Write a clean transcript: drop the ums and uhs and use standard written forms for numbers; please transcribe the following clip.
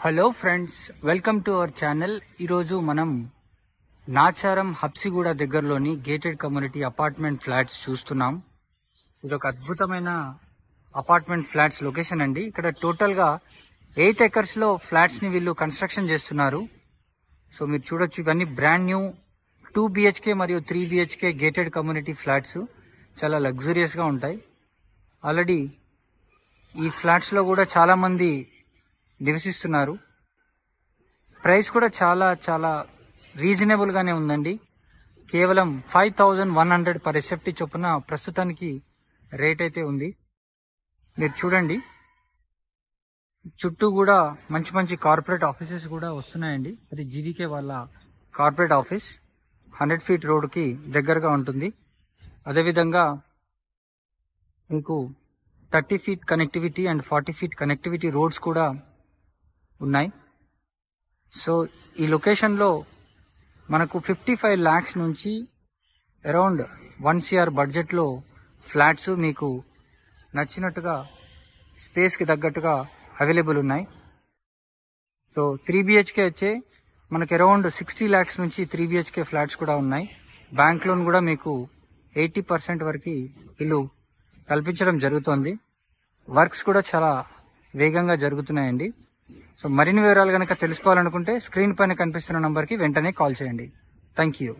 Hello friends, welcome to our channel. ఈరోజు మనం నాచారం హబ్సిగూడ దగ్గరలోని గేటెడ్ కమ్యూనిటీ అపార్ట్మెంట్ ఫ్లాట్స్ చూస్తున్నాం. ఇది ఒక అద్భుతమైన అపార్ట్మెంట్ ఫ్లాట్స్ లొకేషన్ అండి. ఇక్కడ టోటల్గా 8 acres లో ఫ్లాట్స్ని వీళ్ళు కన్స్ట్రక్షన్ చేస్తున్నారు. సో మీరు చూడొచ్చు, ఇవన్నీ బ్రాండ్ న్యూ 2 BHK మరియు 3 BHK గేటెడ్ కమ్యూనిటీ ఫ్లాట్స్. చాలా లగ్జరియస్గా ఉంటాయి. ఆల్రెడీ ఈ ఫ్లాట్స్లో కూడా చాలామంది నివసిస్తున్నారు. ప్రైస్ కూడా చాలా రీజనబుల్గానే ఉందండి. కేవలం 5100 పర్ ఎస్ఎఫ్టీ చొప్పున ప్రస్తుతానికి రేట్ అయితే ఉంది. మీరు చూడండి, చుట్టూ కూడా మంచి కార్పొరేట్ ఆఫీసెస్ కూడా వస్తున్నాయండి. అది జీవీకే వాళ్ళ కార్పొరేట్ ఆఫీస్ 100 feet రోడ్కి దగ్గరగా ఉంటుంది. అదేవిధంగా మీకు 30 feet connectivity and 40 feet connectivity roads కూడా ఉన్నాయి. సో ఈ లొకేషన్లో మనకు 55 lakhs నుంచి అరౌండ్ 1 crore బడ్జెట్లో ఫ్లాట్స్ మీకు నచ్చినట్టుగా స్పేస్కి తగ్గట్టుగా అవైలబుల్ ఉన్నాయి. సో 3 BHK వచ్చే మనకు అరౌండ్ 60 lakhs నుంచి 3 BHK ఫ్లాట్స్ కూడా ఉన్నాయి. బ్యాంక్ లోన్ కూడా మీకు 80% వరకు వీళ్ళు కల్పించడం జరుగుతోంది. వర్క్స్ కూడా చాలా వేగంగా జరుగుతున్నాయండి. సో మరిన్ని వివరాలు కనుక తెలుసుకోవాలనుకుంటే స్క్రీన్ పైన కనిపిస్తున్న నంబర్కి వెంటనే కాల్ చేయండి. Thank you.